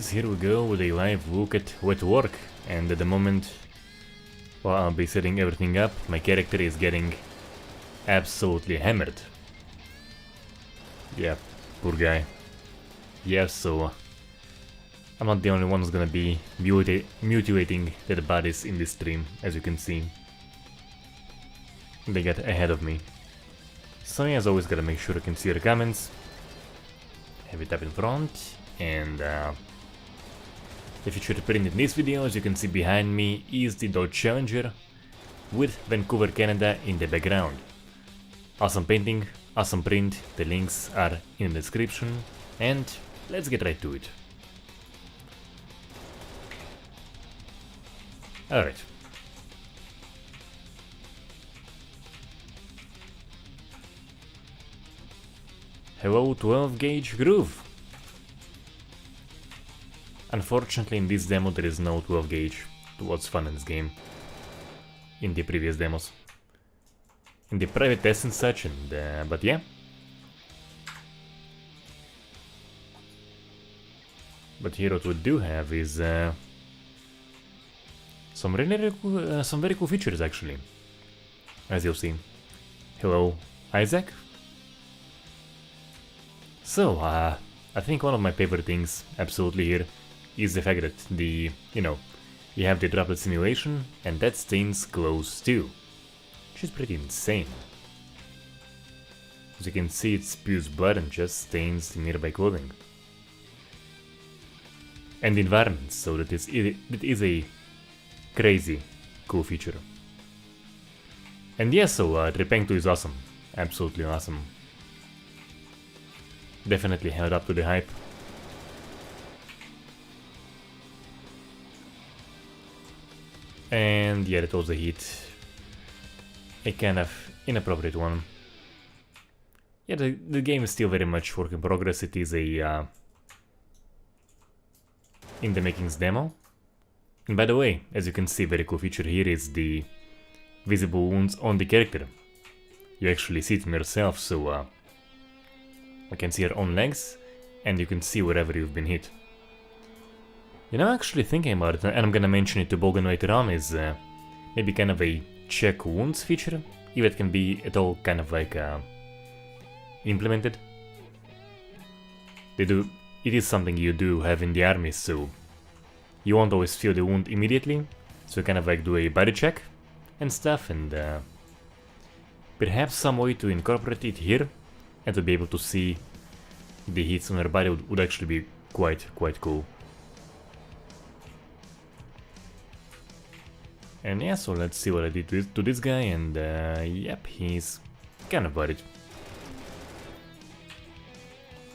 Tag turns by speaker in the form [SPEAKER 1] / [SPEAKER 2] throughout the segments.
[SPEAKER 1] guys, here we go with a live look at wet work, and at the moment, while I'll be setting everything up, my character is getting absolutely hammered. Yeah, poor guy. Yeah, so I'm not the only one who's gonna be mutilating dead bodies in this stream, as you can see. They got ahead of me. So yeah, as always, gotta make sure I can see your comments. Have it up in front, and if you should print in this video, as you can see behind me is the Dodge Challenger with Vancouver, Canada in the background. Awesome painting, awesome print, the links are in the description, and let's get right to it. Alright. Hello 12 gauge groove. Unfortunately, in this demo there is no 12 gauge. It was fun in this game. In the previous demos. In the private tests and such, and but yeah. But here what we do have is some very cool features actually. As you'll see. Hello, Isaac. So, I think one of my favorite things absolutely here is the fact that you have the droplet simulation and that stains clothes too, which is pretty insane. As you can see, it spews blood and just stains the nearby clothing. And the environment, so that it is a crazy cool feature. And yeah, so Trepang 2 is awesome, absolutely awesome. Definitely held up to the hype. And yeah, that was a hit. A kind of inappropriate one. Yeah, the game is still very much work in progress. It is a in the makings demo. And by the way, as you can see, very cool feature here is the visible wounds on the character. You actually see them yourself, so you can see your own legs, and you can see wherever you've been hit. You know, actually thinking about it, and I'm gonna mention it to Bogan later on, is maybe kind of a check wounds feature, if it can be at all kind of like implemented. It is something you do have in the army, so you won't always feel the wound immediately, so you kind of like do a body check and stuff, and perhaps some way to incorporate it here and to be able to see the hits on your body would actually be quite cool. And yeah, so let's see what I did to this guy, and yep, he's kind of buried.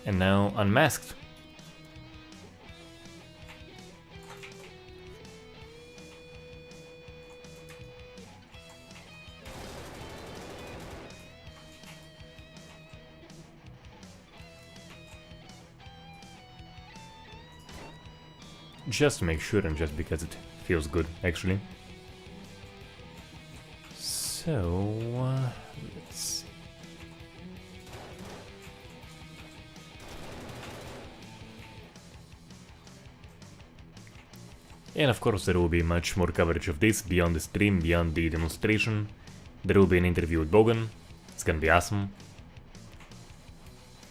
[SPEAKER 1] And now unmasked. Just to make sure, and just because it feels good, actually. So, let's see. And of course there will be much more coverage of this beyond the stream, beyond the demonstration. There will be an interview with Bogan. It's gonna be awesome.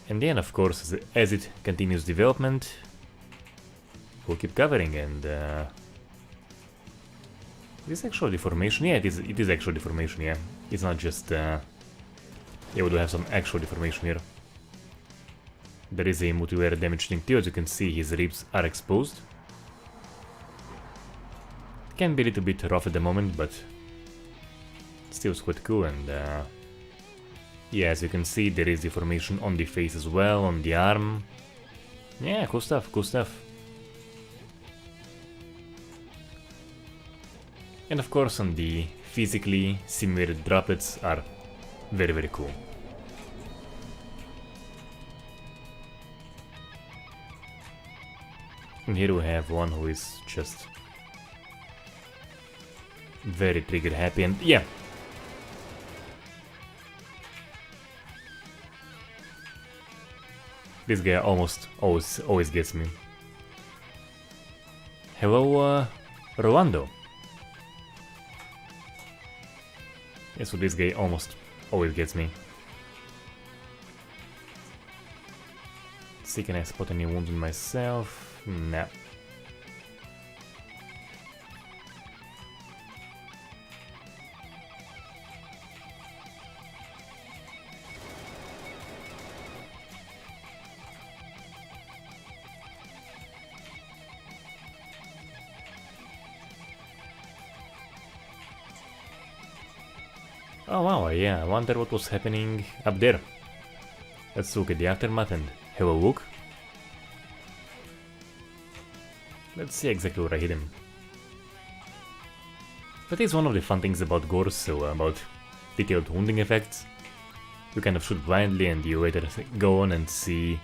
[SPEAKER 1] And then of course, as it continues development, we'll keep covering, and is actual deformation? Yeah, it is actual deformation, yeah. It's not just yeah, we do have some actual deformation here. There is a multi-layer damage thing too, as you can see his ribs are exposed. Can be a little bit rough at the moment, but still quite cool, and yeah, as you can see there is deformation on the face as well, on the arm. Yeah, cool stuff, cool stuff. And of course on the physically simulated droplets are very cool. And here we have one who is just very trigger happy, and yeah. This guy almost always gets me. Hello, Rolando. Yeah, so this guy almost always gets me. See, can I spot any wounds on myself? Nah. Oh wow, yeah, I wonder what was happening up there. Let's look at the aftermath and have a look. Let's see exactly where I hit him. That is one of the fun things about gore, so about detailed wounding effects. You kind of shoot blindly and you later go on and see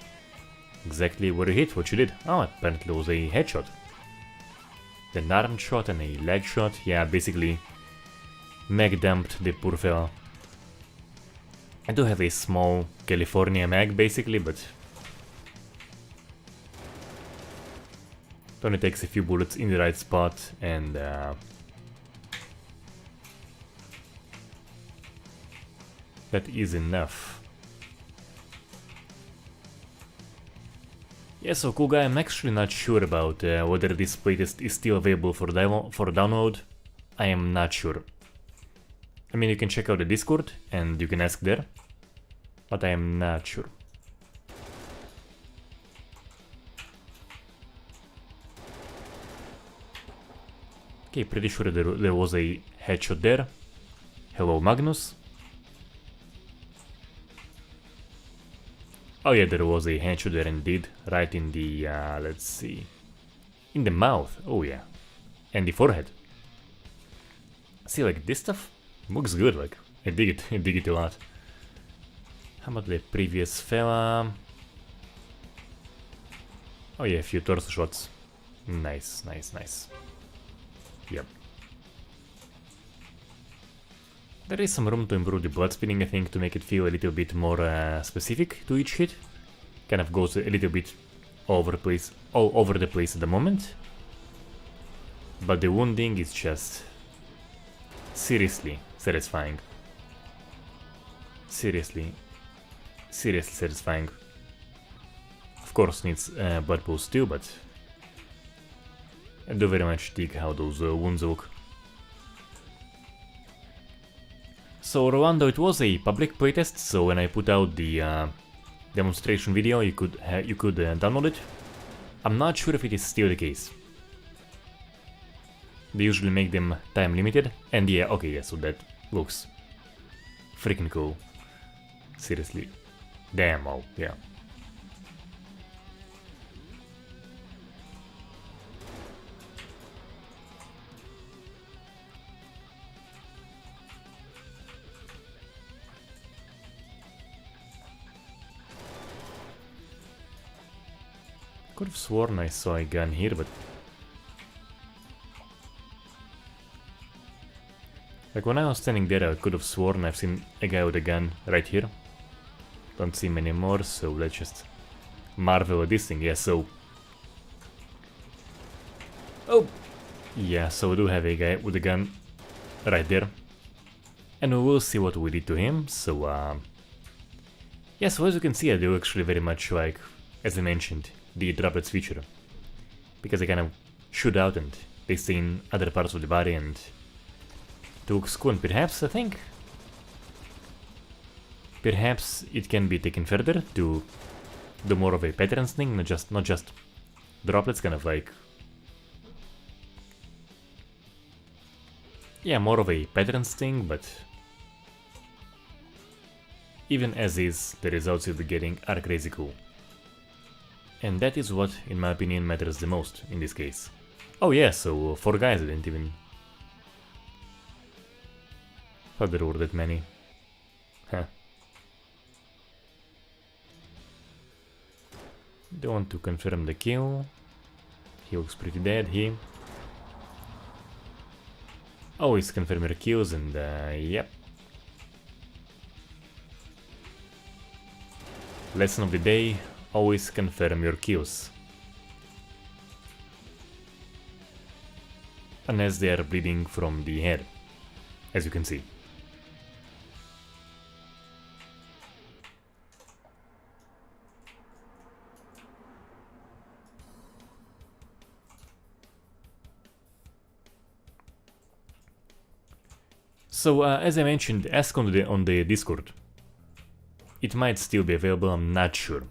[SPEAKER 1] exactly where you hit, what you did. Oh, apparently it was a headshot. An arm shot and a leg shot, yeah, basically mag dumped the poor fella. I do have a small California mag basically, but it only takes a few bullets in the right spot and that is enough. Yeah, so cool guy, I'm actually not sure about whether this playtest is still available for download. I am not sure. I mean, you can check out the Discord and you can ask there, but I am not sure. Okay, pretty sure there was a headshot there. Hello, Magnus. Oh yeah, there was a headshot there indeed, right in the, let's see, in the mouth, oh yeah, and the forehead. See, like, this stuff looks good, like, I dig it a lot. How about the previous fella? Oh yeah, a few torso shots. Nice, nice, nice. Yep. There is some room to improve the blood spinning, I think, to make it feel a little bit more specific to each hit. Kind of goes a little bit all over the place at the moment. But the wounding is just seriously satisfying. Seriously satisfying. Of course needs blood pools too, but I do very much dig how those wounds look. So Rolando, it was a public playtest, so when I put out the demonstration video, you could download it. I'm not sure if it is still the case. They usually make them time limited, and yeah, okay, yeah, so that looks freaking cool. Seriously, damn, oh yeah. Could have sworn I saw a gun here, but like when I was standing there, I could have sworn I've seen a guy with a gun right here. Don't see him anymore, so let's just marvel at this thing. Yeah, so oh yeah, so we do have a guy with a gun right there, and we will see what we did to him. So yeah, so as you can see, I do actually very much like, as I mentioned, the droplets feature, because they kind of shoot out and they stay in other parts of the body and it looks cool. And perhaps, I think, perhaps it can be taken further to do more of a patterns thing, not just droplets, kind of like, yeah, more of a patterns thing, but even as is, the results you'll be getting are crazy cool. And that is what, in my opinion, matters the most in this case. Oh yeah, so 4 guys, I didn't even thought there were that many. Huh. Don't want to confirm the kill. He looks pretty dead, he. Always confirm your kills and yep. Lesson of the day. Always confirm your kills. unless they are bleeding from the head, as you can see. So, as I mentioned, ask on the Discord. It might still be available, I'm not sure.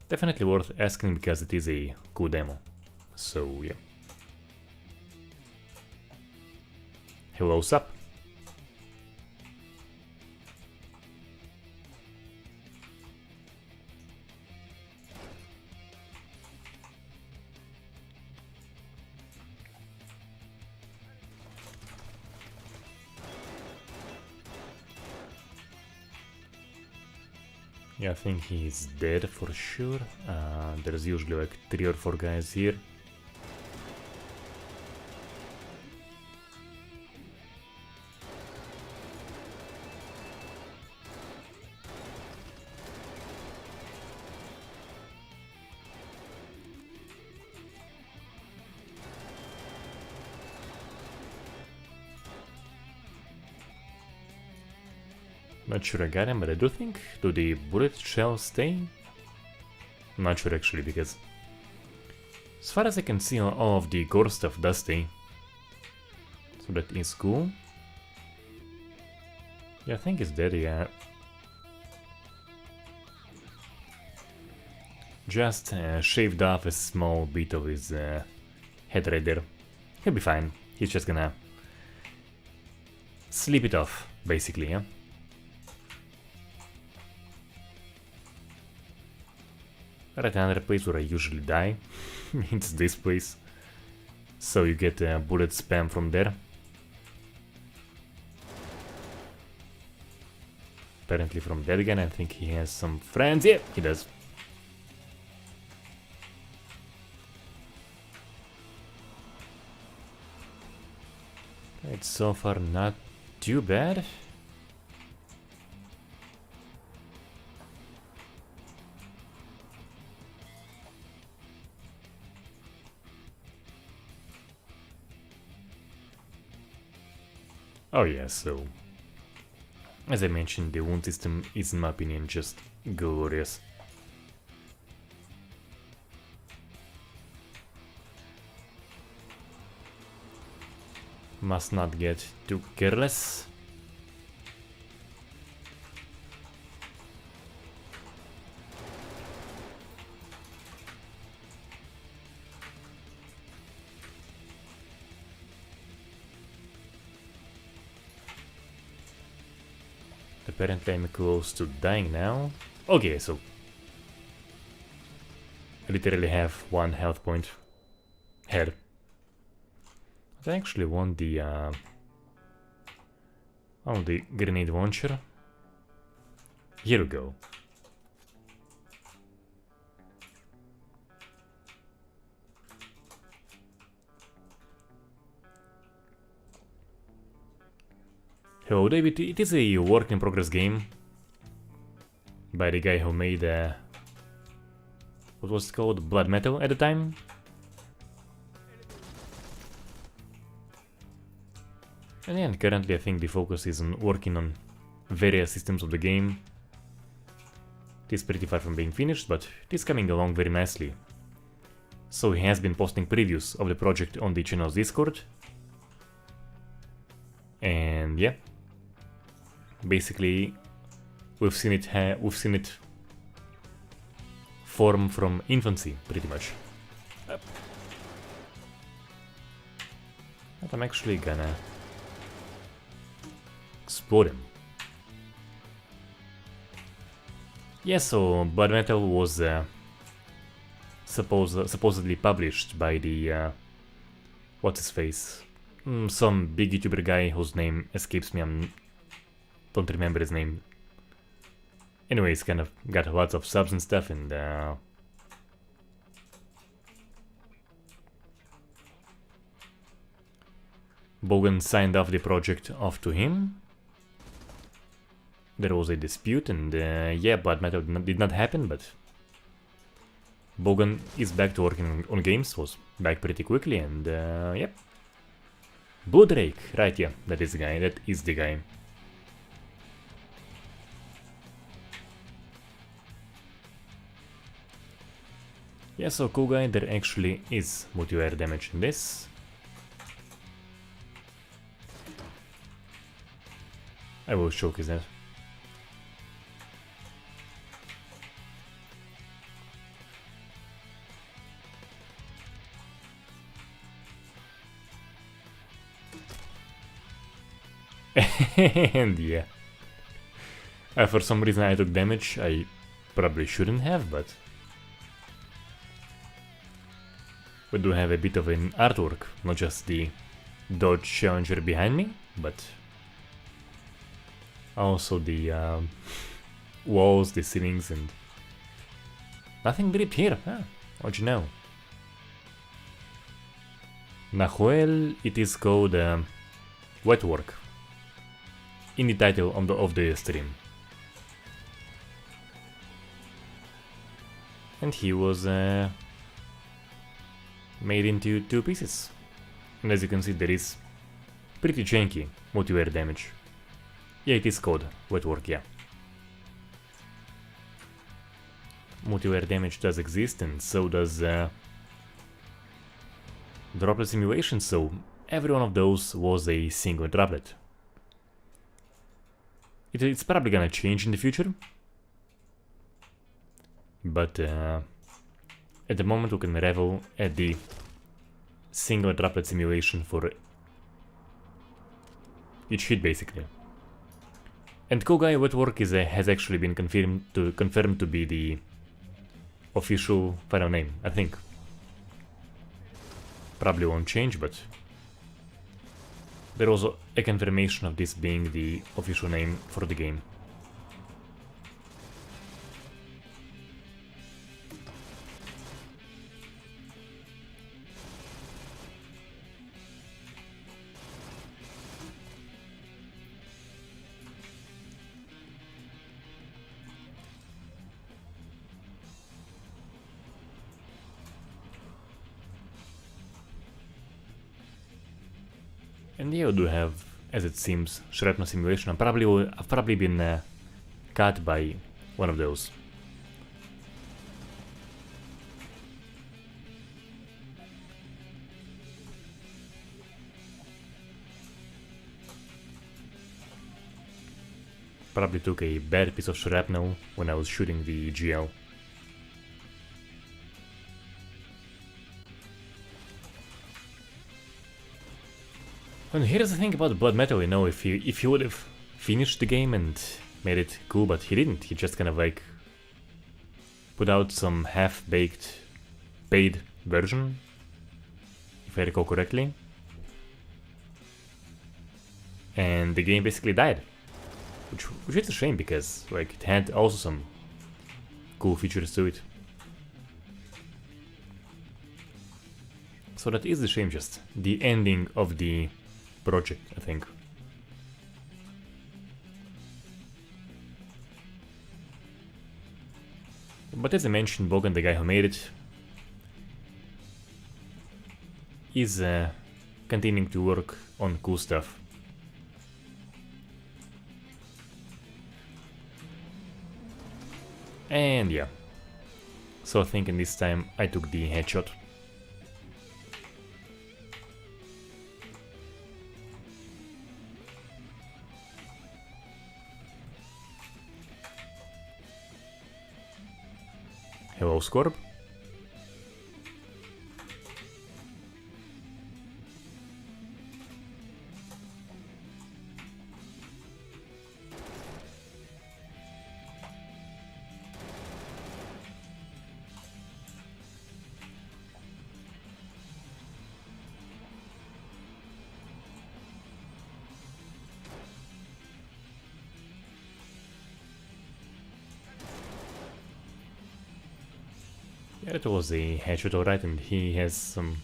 [SPEAKER 1] Definitely worth asking because it is a cool demo. So, yeah. Hello, sup? Yeah, I think he's dead for sure. There's usually like 3 or 4 guys here. Not sure I got him, but I do think, do the bullet shells stay? I'm not sure actually, because as far as I can see, all of the gore stuff does stay. So that is cool. Yeah, I think he's dead, yeah. Just shaved off a small bit of his head right there. He'll be fine. He's just gonna sleep it off, basically, yeah. Right, another place where I usually die. It's this place. So you get bullet spam from there. Apparently from that again, I think he has some friends. Yeah, he does. It's so far not too bad. Oh yeah, so as I mentioned, the wound system is, in my opinion, just glorious. Must not get too careless. Apparently I'm close to dying now. Okay, so I literally have 1 health point. Head. I actually want the grenade launcher. Here we go. Hello David, it is a work in progress game by the guy who made what was it called? Blood Metal at the time. And yeah, currently I think the focus is on working on various systems of the game. It is pretty far from being finished, but it is coming along very nicely. So he has been posting previews of the project on the channel's Discord. And yeah, basically we've seen it form from infancy, pretty much. But I'm actually gonna explode him. Yeah, so Blood Metal was supposedly published by the what's his face? Some big YouTuber guy whose name escapes me. I don't remember his name. Anyways, kind of got lots of subs and stuff, and Bogan signed off the project off to him. There was a dispute, and yeah, Blood Metal did not happen, but Bogan is back to working on games, was back pretty quickly, and yep. Blue Drake, right, yeah, that is the guy. Yeah, so cool guy, there actually is multi-wire damage in this. I will showcase that. And yeah. For some reason I took damage. I probably shouldn't have, but we do have a bit of an artwork, not just the Dodge Challenger behind me, but also the walls, the ceilings, and nothing dripped here. How'd you know? Nahuel, it is called wet work in the title of the stream. And he was made into 2 pieces. And as you can see, there is pretty janky multi-wire damage. Yeah, it is called wet work, yeah. Multi-wire damage does exist, and so does droplet simulation, so every one of those was a single droplet. It's probably gonna change in the future, but at the moment we can revel at the single droplet simulation for each hit, basically. And Kogai wet work has actually been confirmed to be the official final name, I think. Probably won't change, but there was a confirmation of this being the official name for the game. And yeah, I do have, as it seems, shrapnel simulation. I've probably been cut by one of those. Probably took a bad piece of shrapnel when I was shooting the GL. And here's the thing about Blood Metal, you know, if he would have finished the game and made it cool, but he didn't. He just kind of like put out some half-baked paid version, if I recall correctly. And the game basically died. Which is a shame, because like it had also some cool features to it. So that is a shame, just the ending of the project, I think. But as I mentioned, Bogan, the guy who made it, is continuing to work on cool stuff. And yeah, so I think in this time I took the headshot. Hello, Scorp. Yeah, it was a headshot, alright, and he has some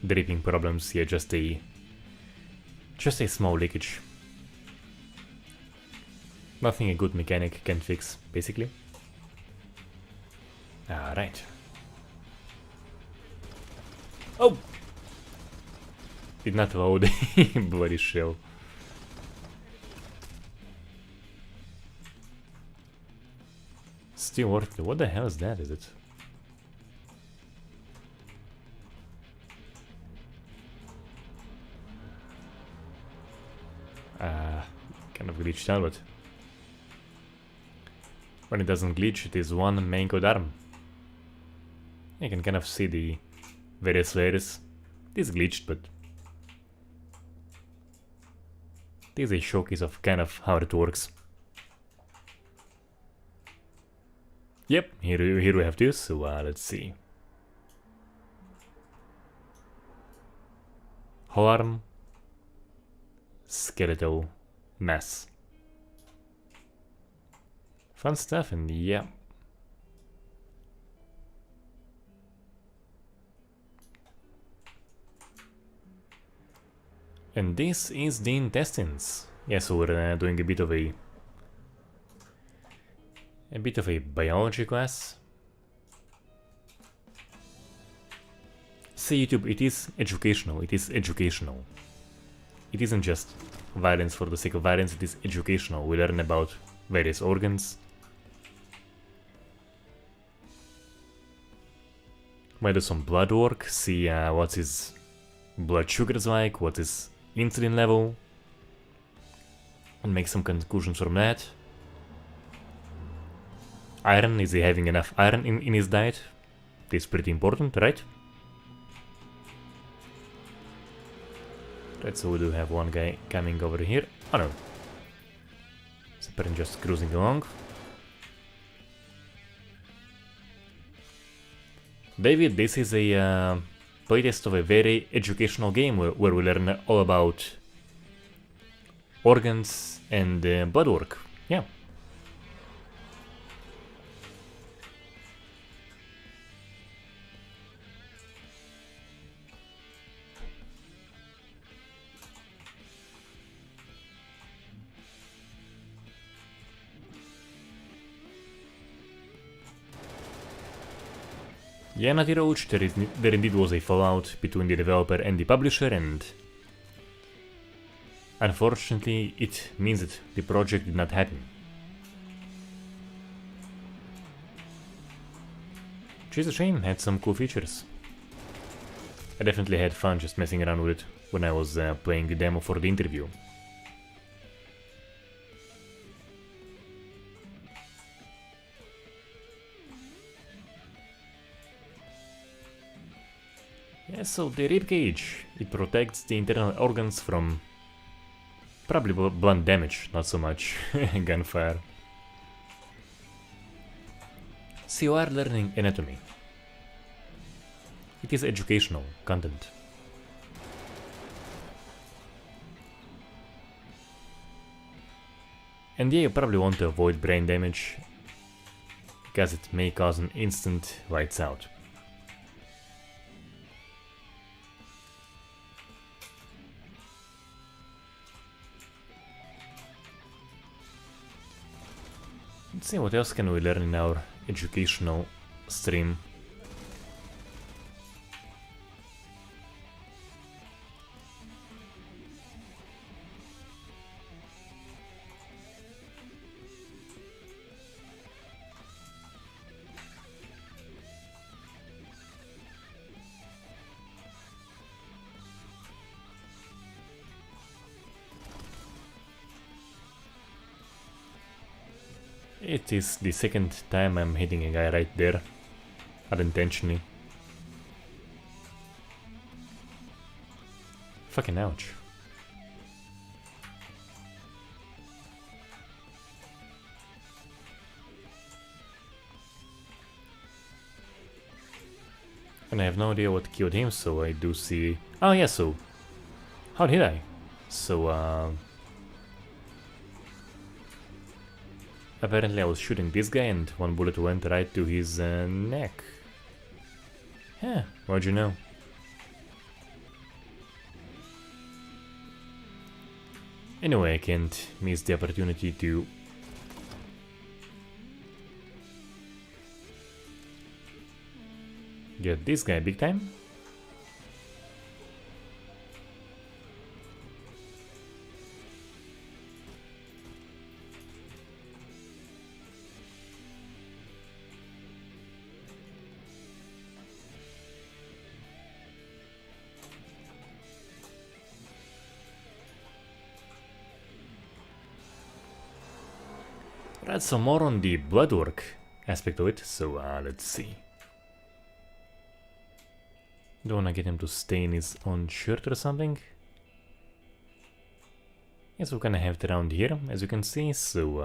[SPEAKER 1] dripping problems here, just a small leakage. Nothing a good mechanic can fix, basically. Alright. Oh! Did not vow the bloody shell. Still worth it. What the hell is that? Is it? Kind of glitched out, but when it doesn't glitch, it is one main code arm. You can kind of see the various layers. It is glitched, but it is a showcase of kind of how it works. Yep, here we have this, so let's see. Whole arm, skeletal mass. Fun stuff, and yeah. And this is the intestines. Yeah, so we're doing a bit of a biology class. See YouTube, it is educational, it is educational. It isn't just violence for the sake of violence, it is educational. We learn about various organs. Might do some blood work, see what his blood sugar is like, what his insulin level, and make some conclusions from that. Iron, is he having enough iron in his diet? This is pretty important, right? Right, so we do have one guy coming over here. Oh no. It's apparently just cruising along. David, this is a playtest of a very educational game where we learn all about organs and blood work. Yeah. Yeah, Natty Roach, there indeed was a fallout between the developer and the publisher, and unfortunately it means that the project did not happen. Which is a shame, had some cool features. I definitely had fun just messing around with it when I was playing the demo for the interview. Yeah, so the ribcage, it protects the internal organs from probably blunt damage, not so much gunfire. So you are learning anatomy. It is educational content. And yeah, you probably want to avoid brain damage, because it may cause an instant lights out. Let's see what else can we learn in our educational stream. It is the second time I'm hitting a guy right there, unintentionally. Fucking ouch. And I have no idea what killed him, so I do see... Oh yeah, so... How did I? So, apparently I was shooting this guy and one bullet went right to his neck. Huh, how'd you know? Anyway, I can't miss the opportunity to Get this guy big time. Right, so more on the bloodwork aspect of it, so let's see. Don't wanna get him to stain his own shirt or something. Yes, we kinda have it around here, as you can see, so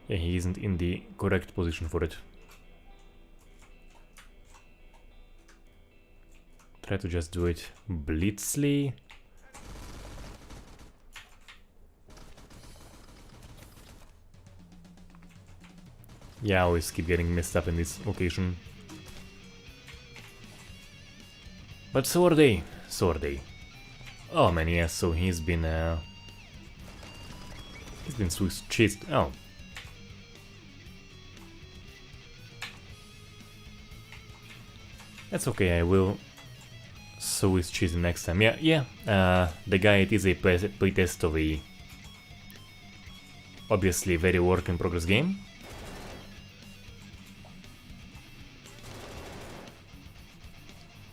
[SPEAKER 1] yeah, he isn't in the correct position for it. Try to just do it blitzly. Yeah, I always keep getting messed up in this occasion. But so are they. So are they. Oh man, yeah, so he's been Swiss chased. Oh. That's okay, I will Swiss cheese him next time. Yeah. The guy, it is a playtest of a obviously very work in progress game.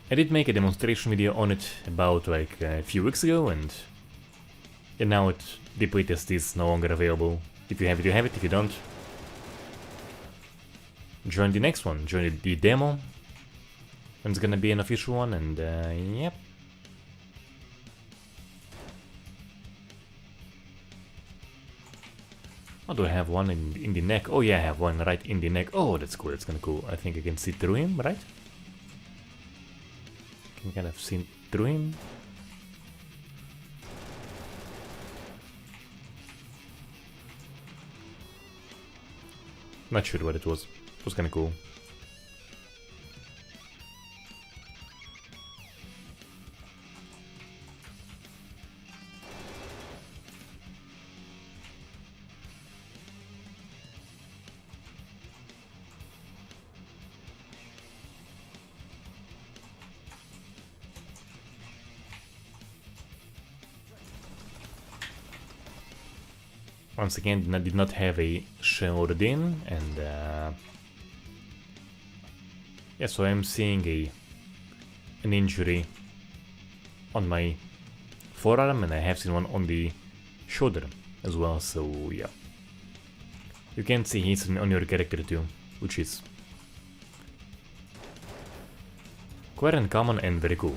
[SPEAKER 1] I did make a demonstration video on it about like a few weeks ago, and now the playtest is no longer available. If you have it, you have it. If you don't, join the next one. Join the demo. And it's gonna be an official one, and yep. Oh, do I have one in the neck? Oh yeah, I have one right in the neck. Oh, that's cool. That's kinda cool. I think I can see through him, right? Can kind of see through him. Not sure what it was. It was kinda cool. Once again, did not have a shell loaded in, and yeah, so I'm seeing an injury on my forearm, and I have seen one on the shoulder as well, so yeah. You can see hits on your character too, which is quite uncommon and very cool.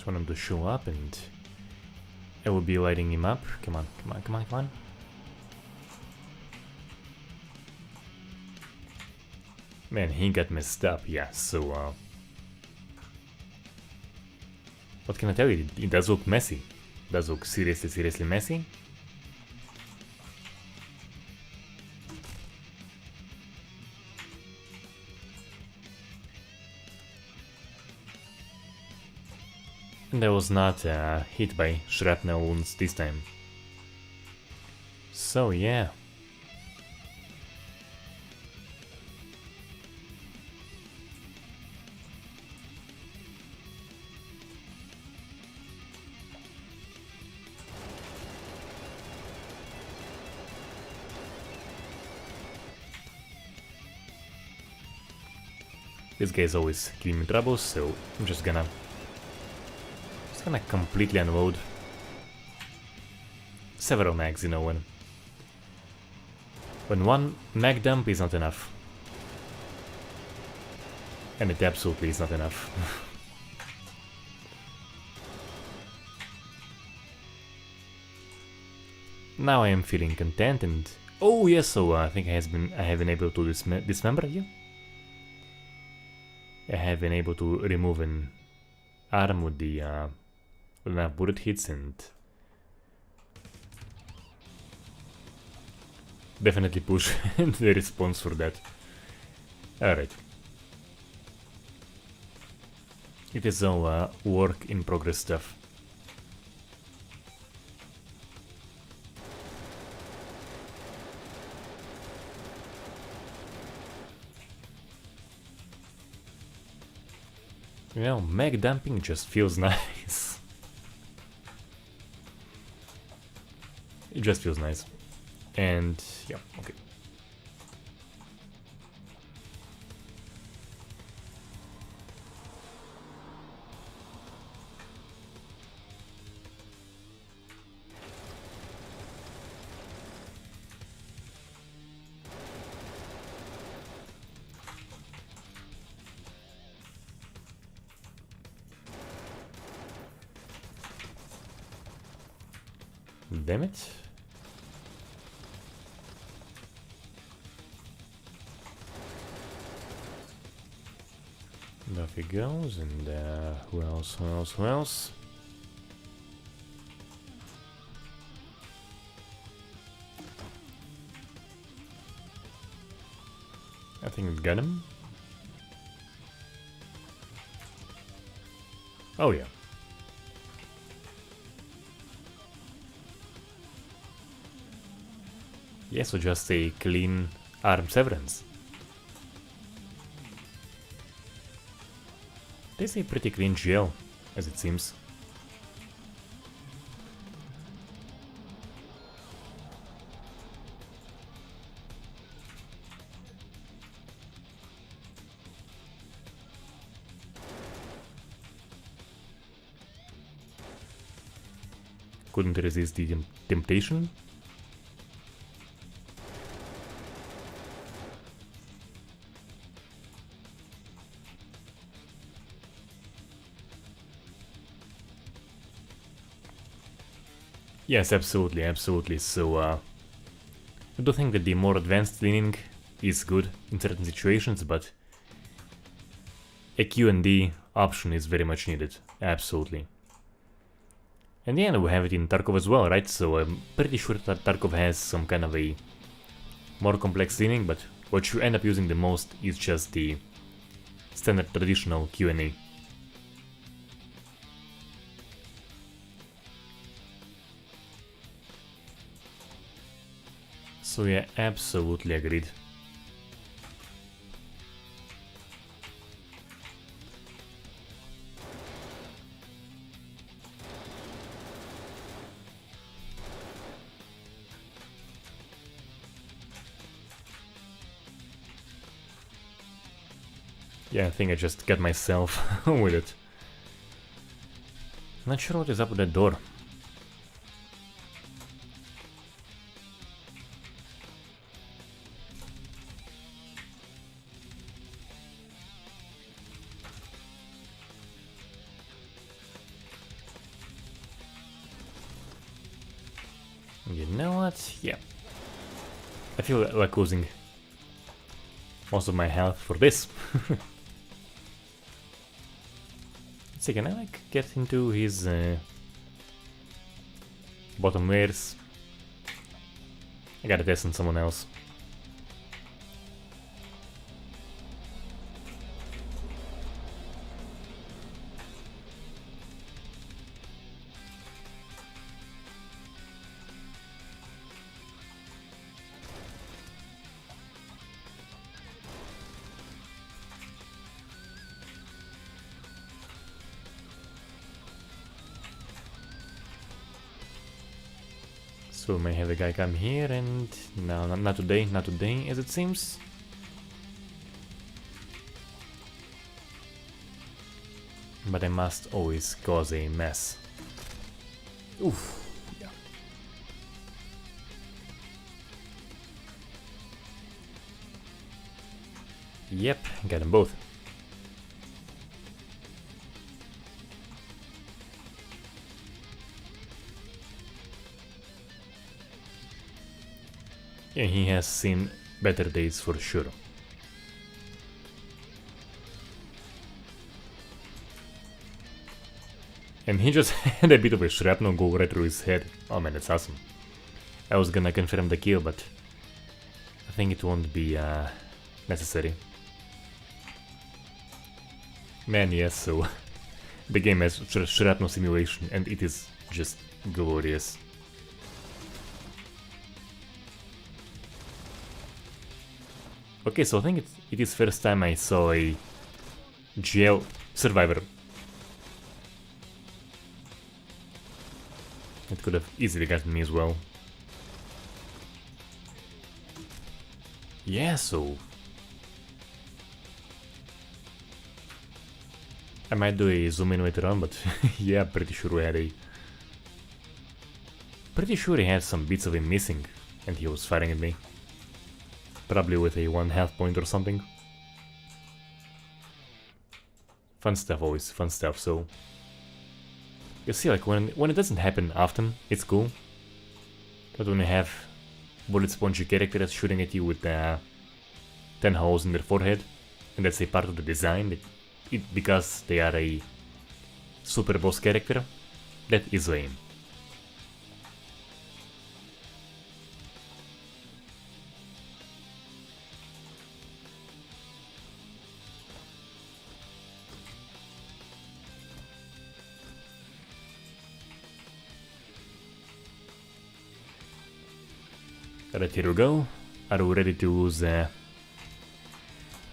[SPEAKER 1] Want him to show up, and I will be lighting him up. Come on. Man, he got messed up, yeah, so what can I tell you? It does look messy. It does look seriously messy. And I was not hit by shrapnel wounds this time. So yeah. This guy's always giving me trouble, so I'm just gonna completely unload several mags, you know, when one mag dump is not enough. And it absolutely is not enough. Now I am feeling content, and oh yes, so I think I have been able to dismember you. I have been able to remove an arm with the with enough bullet hits, and definitely push the response for that. Alright. It is all work in progress stuff. You know, mag dumping just feels nice. It just feels nice. And yeah, okay. Damn it. Off he goes, and who else, who else, who else? I think it got him. Oh yeah. Yeah, so just a clean arm severance. This is a pretty clean GL, as it seems. Couldn't resist the temptation. Yes, absolutely, absolutely. So, I do think that the more advanced leaning is good in certain situations, but a Q&D option is very much needed. Absolutely. And yeah, we have it in Tarkov as well, right? So I'm pretty sure that Tarkov has some kind of a more complex leaning, but what you end up using the most is just the standard traditional Q&A. So yeah, absolutely agreed. Yeah, I think I just got myself with it. Not sure what is up with that door. You know what? Yeah. I feel like losing most of my health for this. Let's see, can I like get into his bottom layers? I gotta test on someone else. So we may have a guy come here and... no, not today, not today as it seems. But I must always cause a mess. Oof, yeah. Yep, got them both. Yeah, he has seen better days for sure. And he just had a bit of a shrapnel go right through his head. Oh man, that's awesome. I was gonna confirm the kill, but I think it won't be necessary. Man, yes, so The game has shrapnel simulation and it is just glorious. Okay, so I think it is first time I saw a jail survivor. It could have easily gotten me as well. Yeah, so... I might do a zoom in later on, but yeah, pretty sure we had a... Pretty sure he had some bits of him missing, and he was firing at me. Probably with a 1 health point or something. Fun stuff, always fun stuff, so... You see, like, when it doesn't happen often, it's cool. But when you have bullet spongy characters shooting at you with 10 holes in their forehead, and that's a part of the design, because they are a super boss character, that is lame. Alright, here we go. Are we ready to use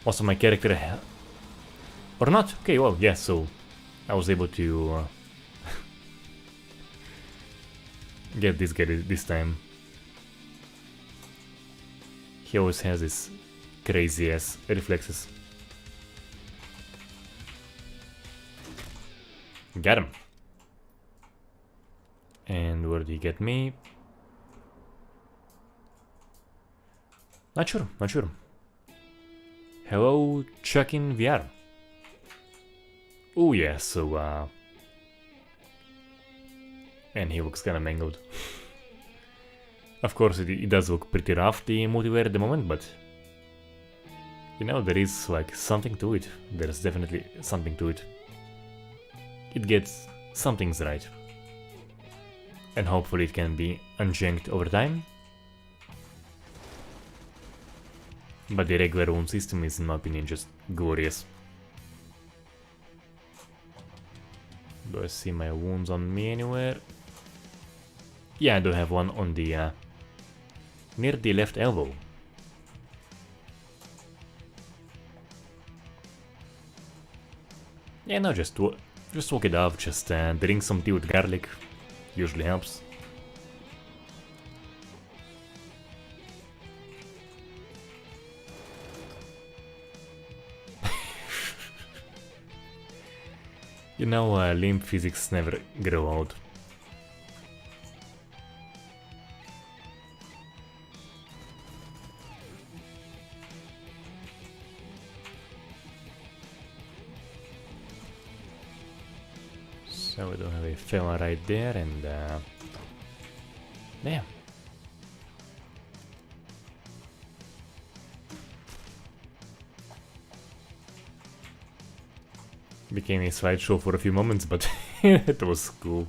[SPEAKER 1] also my character? Or not? Okay, well, yeah, so I was able to get this guy this time. He always has this crazy ass reflexes. Got him. And where did he get me? Not sure, not sure. Hello, Chuck in VR. Oh yeah, so and he looks kinda mangled. Of course it does look pretty rough, the multiplayer at the moment, but you know, there is like something to it. There's definitely something to it. It gets some things right. And hopefully it can be unjanked over time. But the regular wound system is, in my opinion, just glorious. Do I see my wounds on me anywhere? Yeah, I do have one on the near the left elbow. Yeah, no, just walk it off. Just drink some tea with garlic. Usually helps. You know, limb physics never grow old. So we don't have a fella right there, and yeah. Became a slideshow for a few moments, but it was cool.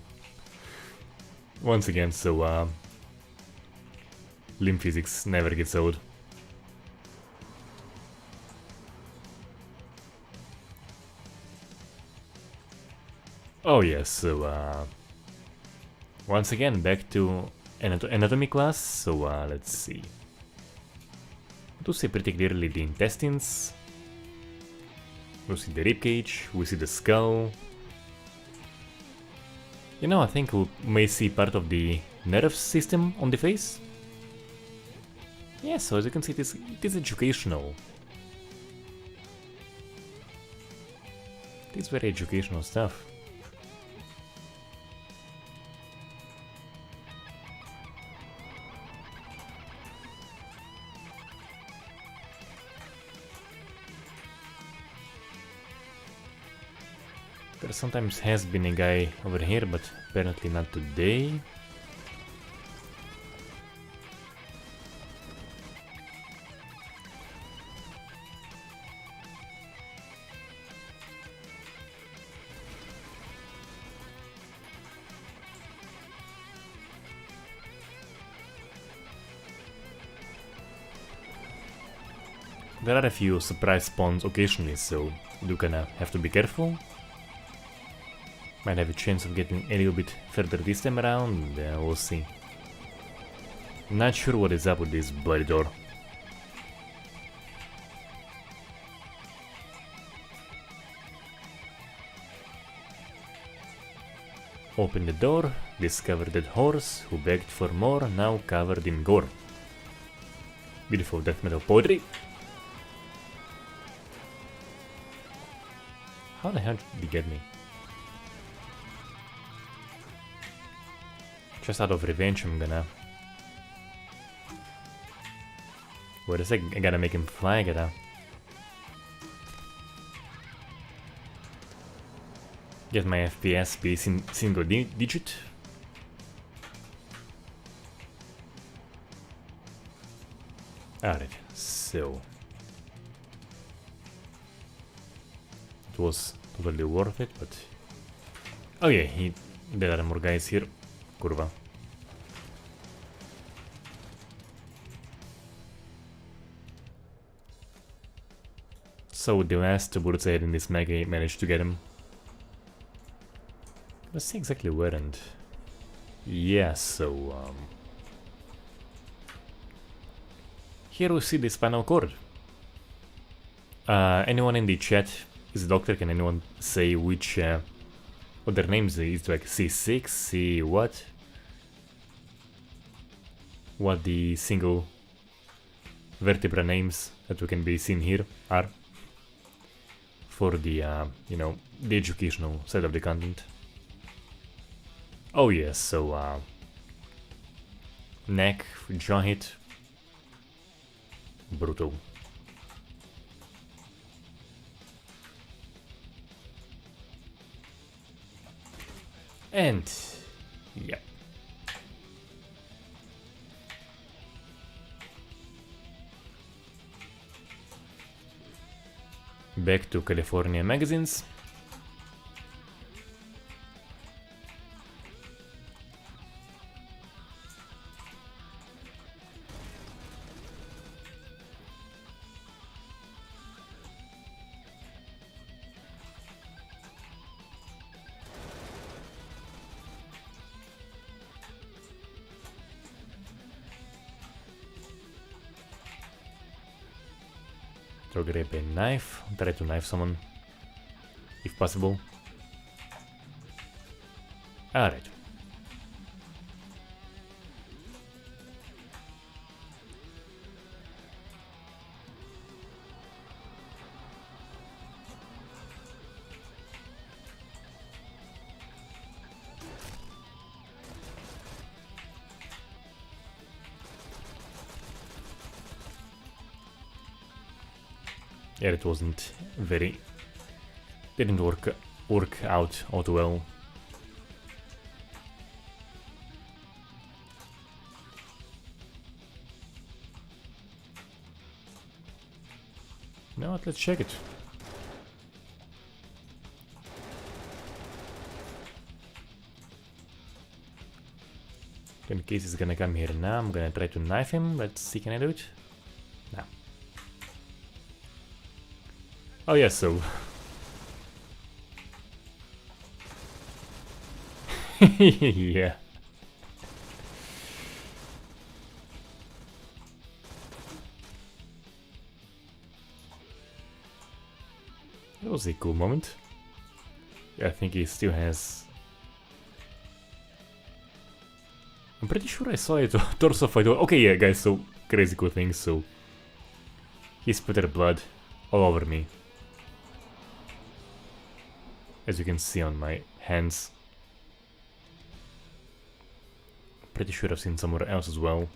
[SPEAKER 1] Once again, so limb physics never gets old. Oh yes, so once again back to anatomy class, so let's see. To see pretty clearly the intestines. We see the ribcage, we see the skull. You know, I think we may see part of the nerve system on the face. Yeah, so as you can see, it is educational. It is very educational stuff. There sometimes has been a guy over here, but apparently not today. There are a few surprise spawns occasionally, so you kinda have to be careful. Might have a chance of getting a little bit further this time around, we'll see. Not sure what is up with this bloody door. Open the door, discover that horse who begged for more, now covered in gore. Beautiful death metal poetry. How the hell did he get me? Just out of revenge I'm gonna... Wait a sec, I gotta make him fly, I gotta... Get my FPS be single digit. Alright, so... It was totally worth it, but... Oh yeah, there are more guys here. Kurwa. So the last two bullets I had in this mag, I managed to get him. Let's see exactly where and... Yeah, so... Here we see the spinal cord. Anyone in the chat is a doctor? Can anyone say which... what their names is? Like C6, C what? What the single vertebra names that we can be seen here are? For the, you know, the educational side of the content. Oh yes, so, neck, jaw hit. Brutal. And, yeah. Back to California magazines. So grab a knife, try to knife someone, if possible. Alright. Yeah, it wasn't very... didn't work out all too well. Now let's check it. In case he's gonna come here now, I'm gonna try to knife him. Let's see, can I do it? No. Oh yeah, so... yeah. That was a cool moment. Yeah, I think he still has... I'm pretty sure I saw it torso fight. Okay, yeah, guys, so crazy cool thing, so... He splattered blood all over me. As you can see on my hands. Pretty sure I've seen somewhere else as well.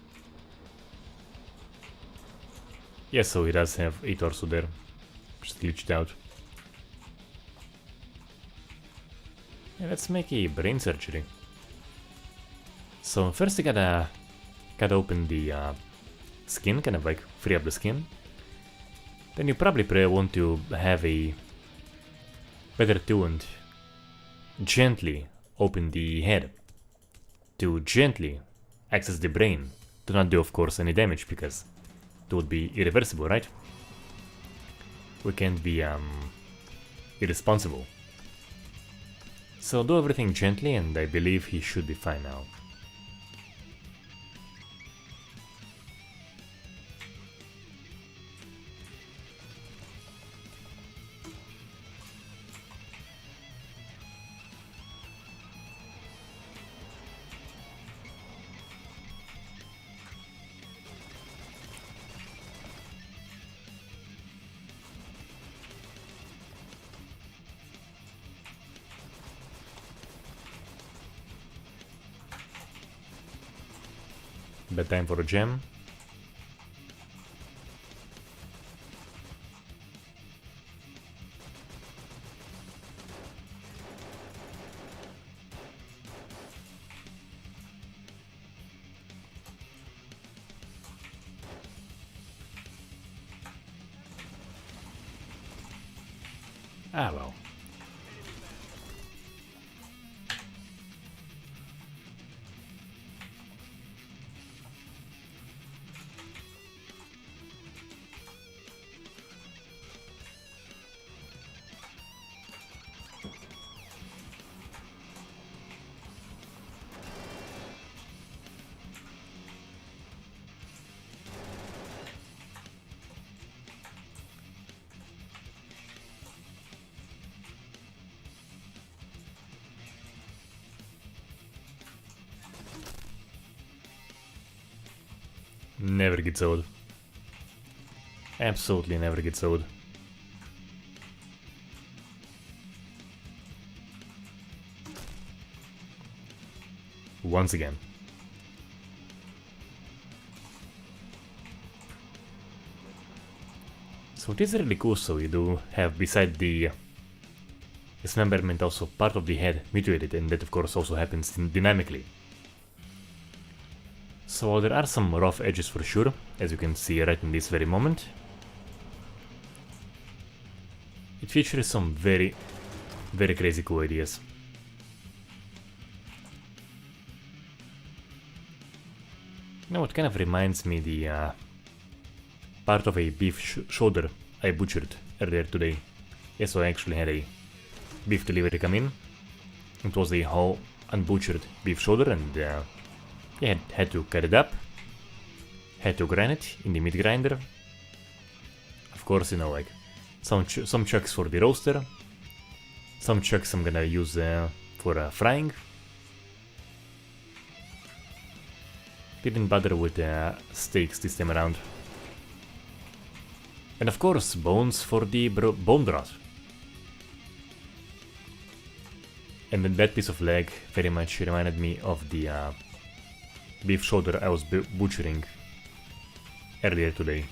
[SPEAKER 1] Yeah, so he does have a torso there. Just glitched out. Yeah, let's make a brain surgery. So first you gotta open the skin, kind of like free up the skin. Then you probably want to have a better tool and gently open the head. To gently access the brain. Do not do, of course, any damage, because it would be irreversible, right? We can't be irresponsible. So do everything gently and I believe he should be fine now. Bad time for a gem. Ah well. Never gets old. Absolutely never gets old. Once again. So it is really cool, so you do have beside the dismemberment also part of the head mutilated, and that of course also happens dynamically. So there are some rough edges for sure, as you can see right in this very moment. It features some very crazy cool ideas. You know, it kind of reminds me the part of a beef shoulder I butchered earlier today. Yes, so I actually had a beef delivery come in. It was a whole unbutchered beef shoulder, and yeah, had to cut it up, had to grind it in the meat grinder. Of course, you know, like some chunks for the roaster, some chunks I'm gonna use for frying. Didn't bother with steaks this time around. And of course, bones for the bone broth. And then that piece of leg very much reminded me of the beef shoulder I was butchering earlier today.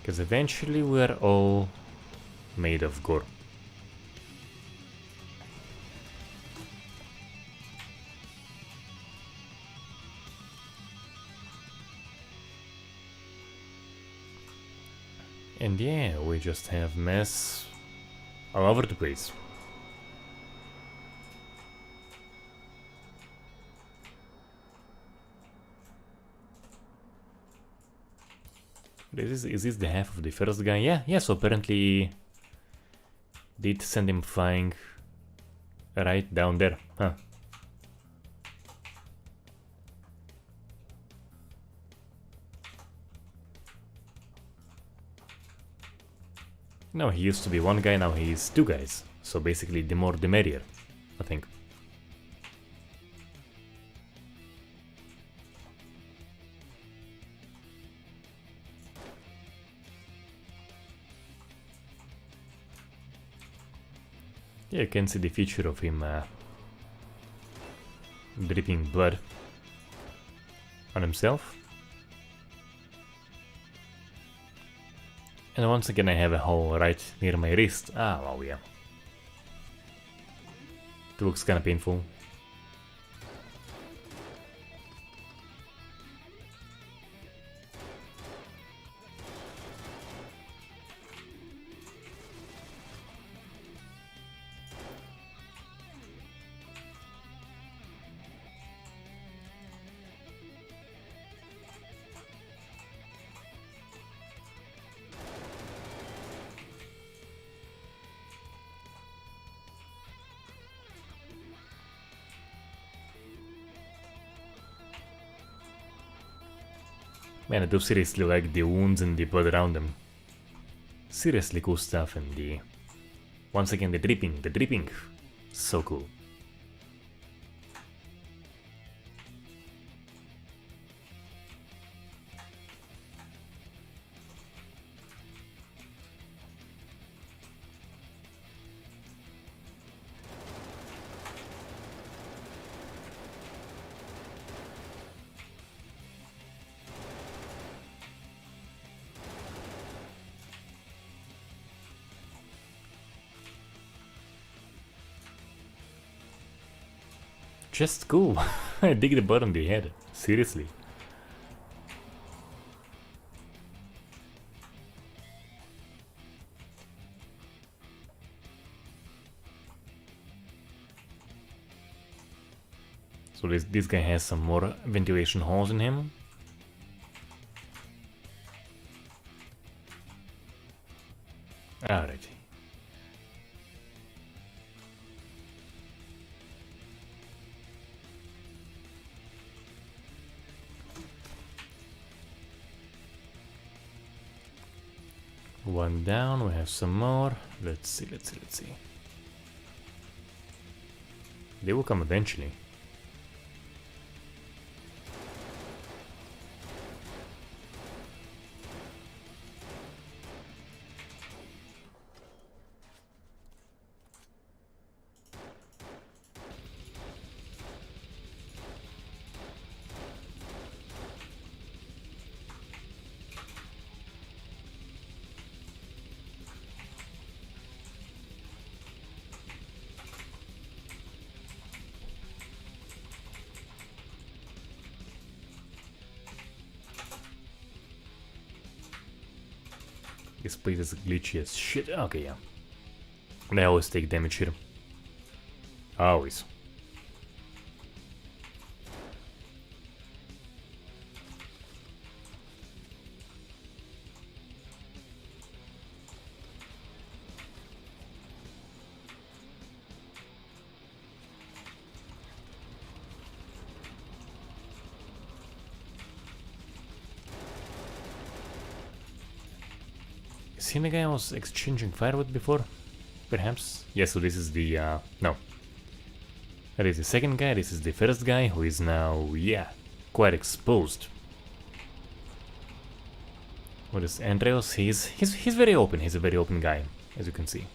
[SPEAKER 1] Because eventually we're all made of gore. And yeah, we just have mess all over the place. Is this the half of the first guy? Yeah, so apparently did send him flying right down there, huh? No, he used to be one guy, now he's two guys. So basically the more the merrier, I think. Yeah, you can see the feature of him dripping blood on himself. And once again I have a hole right near my wrist. Ah, wow, yeah. It looks kinda painful. Man, I do seriously like the wounds and the blood around them. Seriously cool stuff, and the... Once again, the dripping. So cool. Just cool. I dig the butt on the head. Seriously. So this guy has some more ventilation holes in him. Alright. One down, we have some more. Let's see. They will come eventually. This place is glitchy as shit. Okay, yeah. They always take damage here. Always. Seen the guy I was exchanging fire with before? Perhaps? Yeah, so this is the, no. That is the second guy, this is the first guy, who is now, yeah, quite exposed. What is Andreas? He's very open, he's a very open guy, as you can see.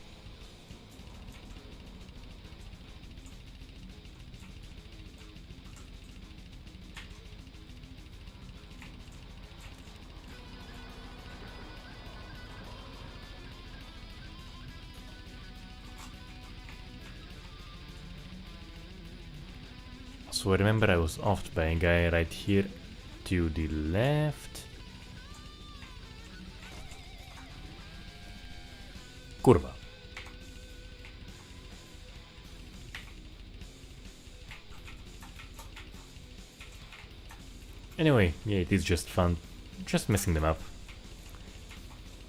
[SPEAKER 1] So I remember I was offed by a guy right here to the left. Kurva. Anyway, yeah, it is just fun. Just messing them up.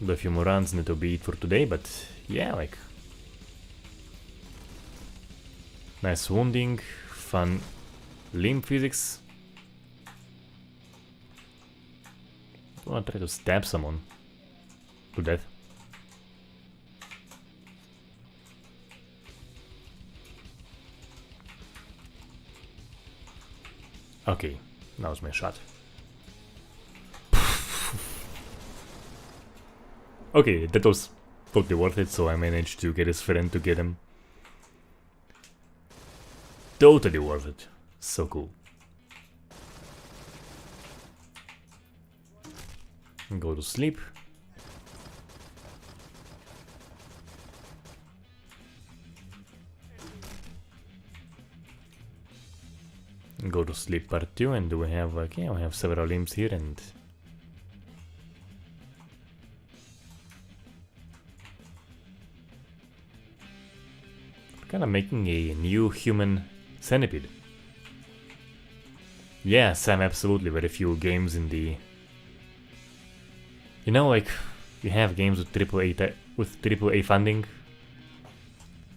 [SPEAKER 1] Do a few more runs and it'll be it for today, but yeah, like... Nice wounding, fun limb physics. I wanna try to stab someone to death. Okay, that was my shot. Okay, that was totally worth it, so I managed to get his friend to get him. Totally worth it. So cool. Go to sleep. Go to sleep part 2, and we have, okay, we have several limbs here, and we're kind of making a new human centipede. Yeah, Sam, absolutely. Very few games in the... You know, like, you have games with AAA funding.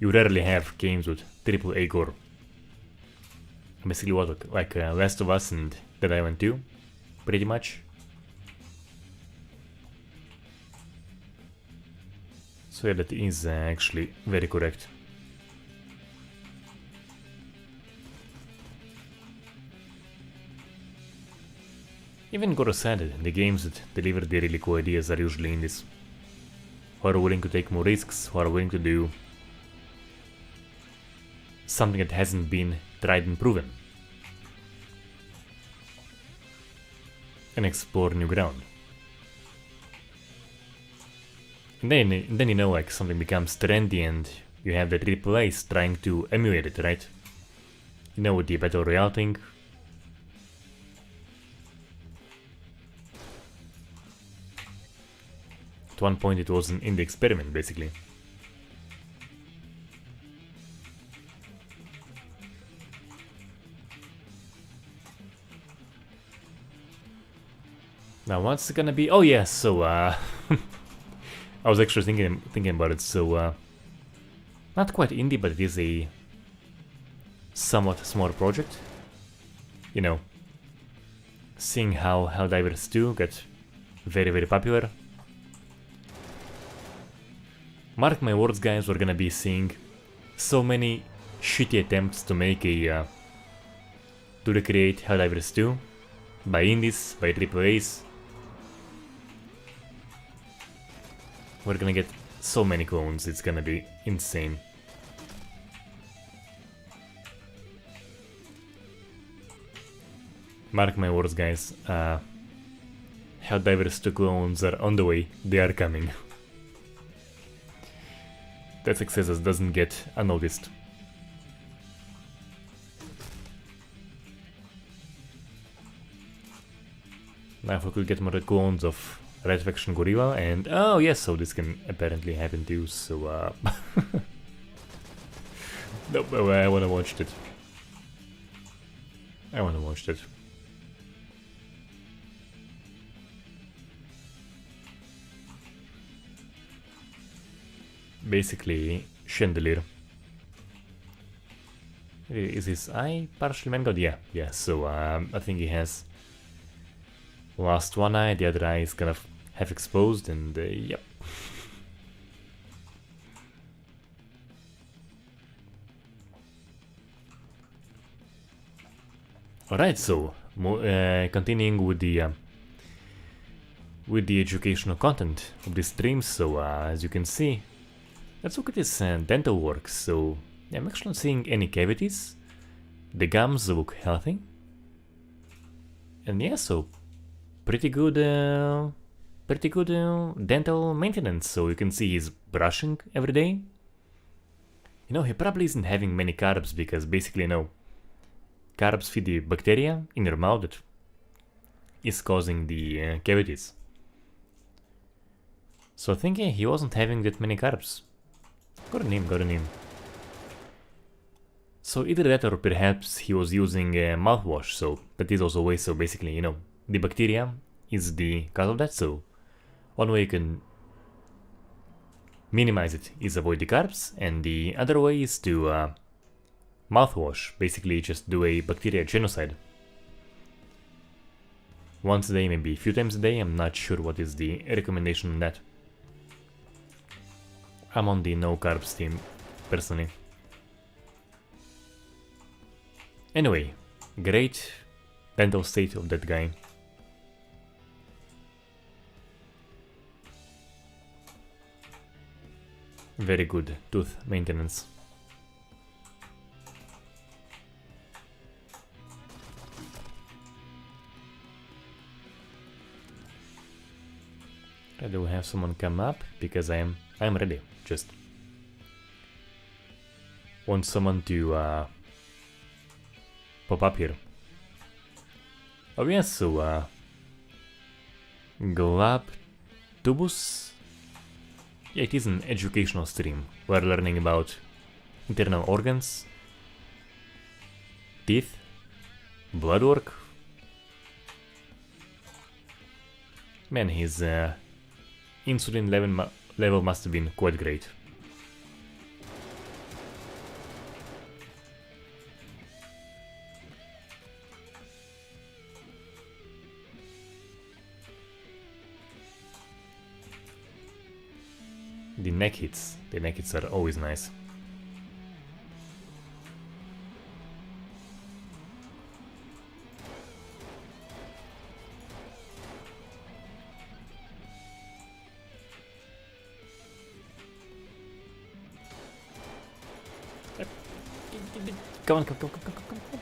[SPEAKER 1] You rarely have games with AAA gore. Basically what, like Last of Us and Dead Island 2, pretty much. So yeah, that is actually very correct. Even Goro said it, the games that deliver the really cool ideas are usually indies, who are willing to take more risks, who are willing to do something that hasn't been tried and proven, and explore new ground. And then you know, like, something becomes trendy and you have the AAAs trying to emulate it, right? You know, with the Battle Royale thing. At one point it was an indie experiment, basically. Now what's it gonna be? Oh yeah, so I was actually thinking about it, so not quite indie, but it is a somewhat smaller project. You know, seeing how Helldivers 2 got very popular. Mark my words, guys, we're gonna be seeing so many shitty attempts to make a to recreate Helldivers 2 by indies, by AAAs. We're gonna get so many clones, it's gonna be insane. Mark my words, guys, Helldivers 2 clones are on the way, they are coming. That success doesn't get unnoticed. Now if we could get more clones of Red Faction Gorilla, and oh yes, so this can apparently happen too, so no, I wanna watch it. I wanna watch it. Basically, Chandelier. Is his eye partially mangled? Yeah, so I think he has lost one eye, the other eye is kind of half exposed, and yep. Alright, so continuing with the educational content of this stream, so as you can see, let's look at this dental work. So yeah, I'm actually not seeing any cavities, the gums look healthy, and yeah, so pretty good dental maintenance. So you can see he's brushing every day. You know, he probably isn't having many carbs because basically, you know, carbs feed the bacteria in your mouth that is causing the cavities. So I think he wasn't having that many carbs. Got a name. So either that or perhaps he was using mouthwash, so that is also a way. So basically, you know, the bacteria is the cause of that, so one way you can minimize it is avoid the carbs, and the other way is to mouthwash, basically just do a bacteria genocide. Once a day, maybe a few times a day, I'm not sure what is the recommendation on that. I'm on the no carbs team, personally. Anyway, great dental state of that guy. Very good tooth maintenance. I do have someone come up because I'm ready. Just want someone to pop up here. Oh yes, so Glab Tubus. Yeah, it is an educational stream. We're learning about internal organs, teeth, blood work. Man, his insulin level must have been quite great. The neck hits. The neck hits are always nice. Come on, come on, come on, come on.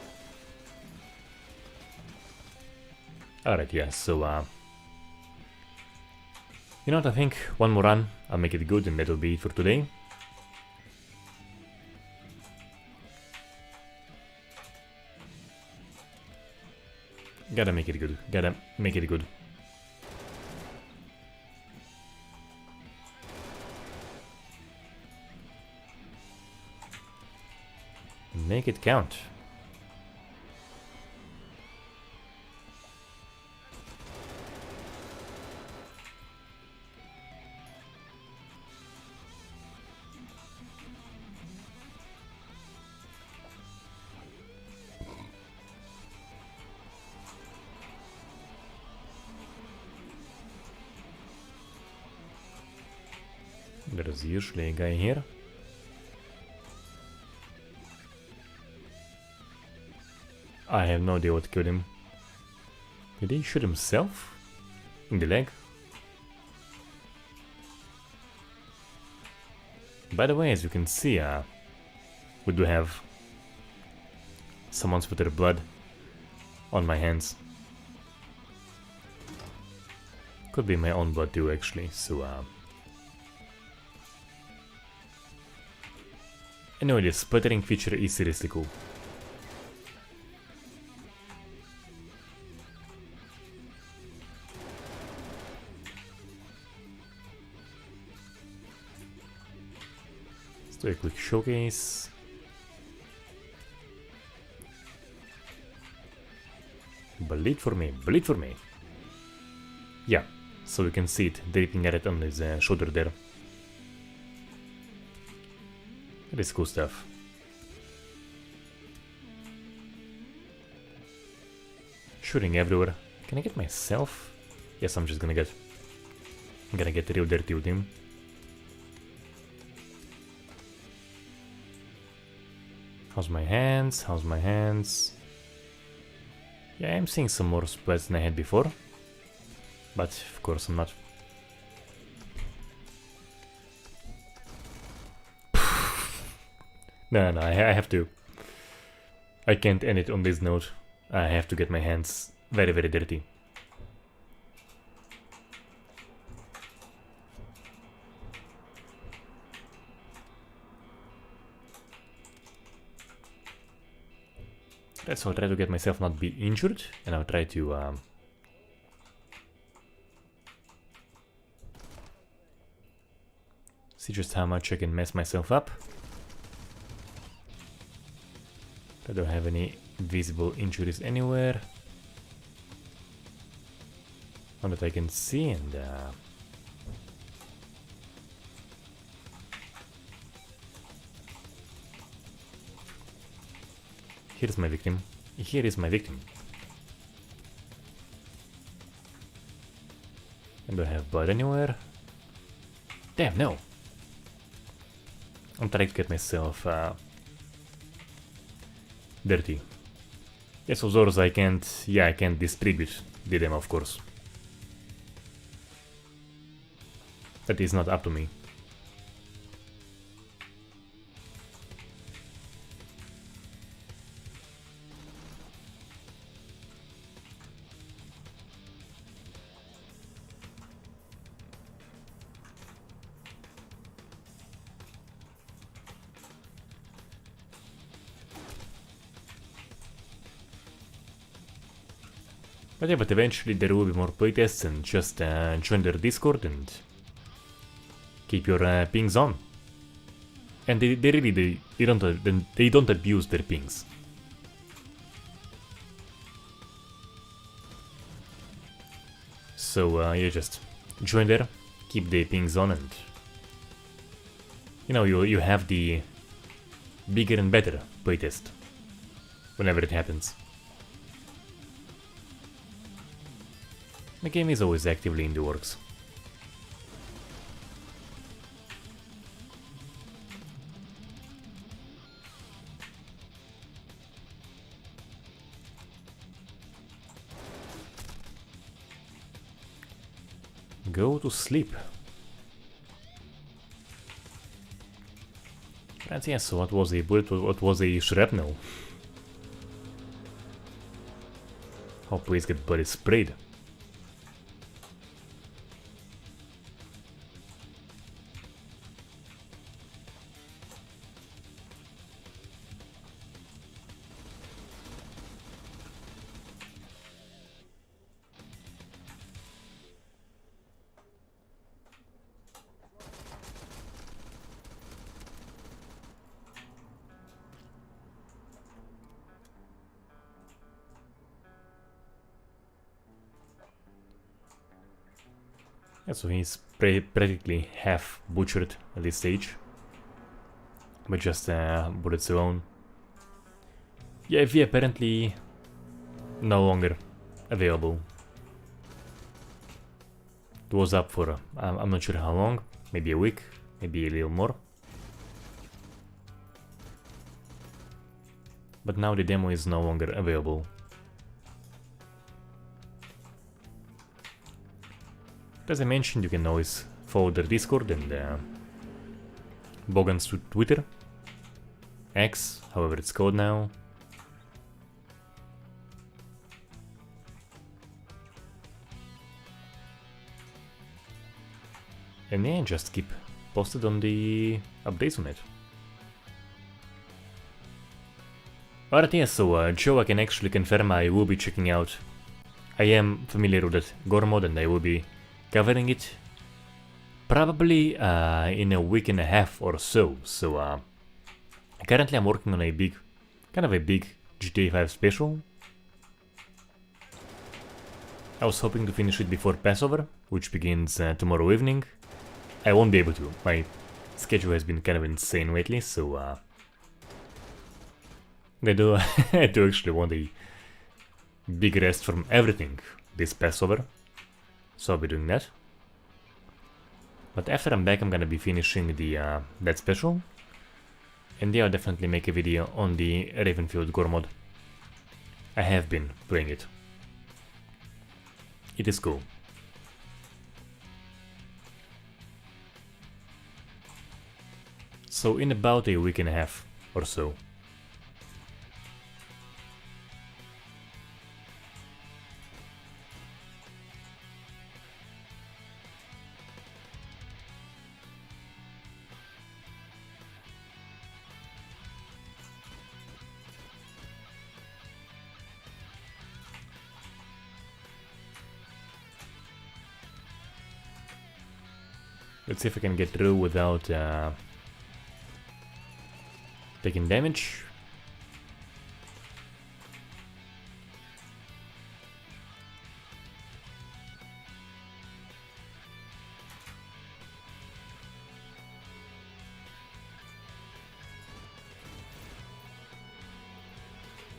[SPEAKER 1] Alright, yeah, so, you know what, I think one more run, I'll make it good and that'll be it for today. Gotta make it good, gotta make it good. Make it count. There's usually a guy here. I have no idea what killed him. Did he shoot himself? In the leg? By the way, as you can see, we do have some unspotted blood on my hands. Could be my own blood too, actually, so anyway, the sputtering feature is seriously cool. Let's do a quick showcase. Bleed for me, bleed for me. Yeah, so you can see it dripping at it on his shoulder there. That is cool stuff. Shooting everywhere. Can I get myself? Yes, I'm gonna get real dirty with him. How's my hands? How's my hands? Yeah, I'm seeing some more splats than I had before. But of course I'm not. No, I have to. I can't end it on this note. I have to get my hands very, very dirty. So I'll try to get myself not be injured, and I'll try to see just how much I can mess myself up. I don't have any visible injuries anywhere. Not that I can see, and here's my victim. Here is my victim. I don't have blood anywhere. Damn, no! I'm trying to get myself dirty. Yes, of course I can't distribute the demo, of course. That is not up to me. But yeah, but eventually there will be more playtests, and just join their Discord and keep your pings on. And they don't abuse their pings. So you just join there, keep the pings on, and you know you have the bigger and better playtest whenever it happens. The game is always actively in the works. Go to sleep. Right, yeah, so what was a bullet, what was a shrapnel? Oh, please get body sprayed. Yeah, so he's practically half butchered at this stage. But just bullets alone. Yeah, if he apparently no longer available. It was up for, I'm not sure how long, maybe a week, maybe a little more. But now the demo is no longer available. As I mentioned, you can always follow their Discord and Bogan's Twitter, X, however it's called now. And yeah, just keep posted on the updates on it. Alright, yeah, so Joe, I can actually confirm I will be checking out. I am familiar with that gore mod and I will be covering it probably in a week and a half or so. So currently I'm working on a big, kind of a big GTA 5 special. I was hoping to finish it before Passover, which begins tomorrow evening. I won't be able to. My schedule has been kind of insane lately, so I do actually want a big rest from everything this Passover, so I'll be doing that. But after I'm back, I'm gonna be finishing the that special, and yeah, I'll definitely make a video on the Ravenfield gore mod. I have been playing it. It is cool. So in about a week and a half or so. Let's see if I can get through without taking damage.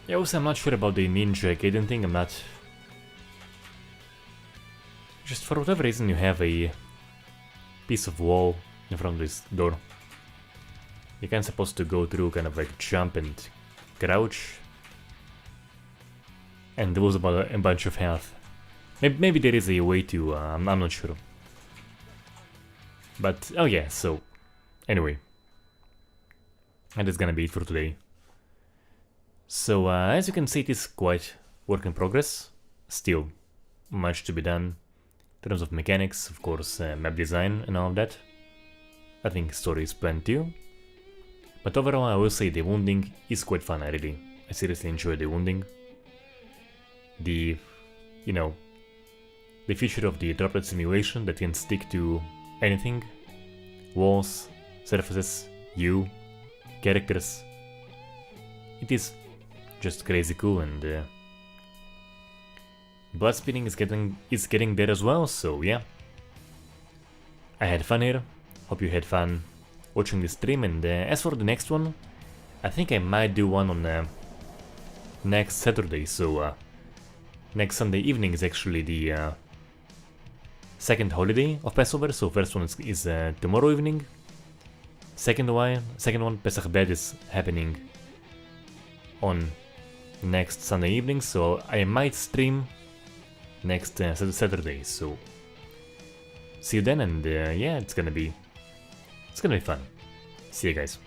[SPEAKER 1] Yeah, also I'm not sure about the ninja Gaiden thing, I'm not... Just for whatever reason you have a piece of wall in front of this door. You can't supposed to go through, kind of like jump and crouch and lose about a bunch of health. Maybe there is a way to, I'm not sure. But, oh yeah, so, anyway. And that's gonna be it for today. So, as you can see, it is quite work in progress. Still, much to be done. In terms of mechanics, of course, map design and all of that. I think story is planned too. But overall, I will say the wounding is quite fun, I seriously enjoy the wounding. The, you know, the feature of the droplet simulation that can stick to anything. Walls, surfaces, you, characters. It is just crazy cool, and blood spinning is getting there as well, so yeah. I had fun here, hope you had fun watching the stream, and as for the next one, I think I might do one on next Saturday, so next Sunday evening is actually the second holiday of Passover, so first one is tomorrow evening, second one, Pesach Bed, is happening on next Sunday evening, so I might stream next Saturday, so see you then, and yeah, it's gonna be fun. See you guys.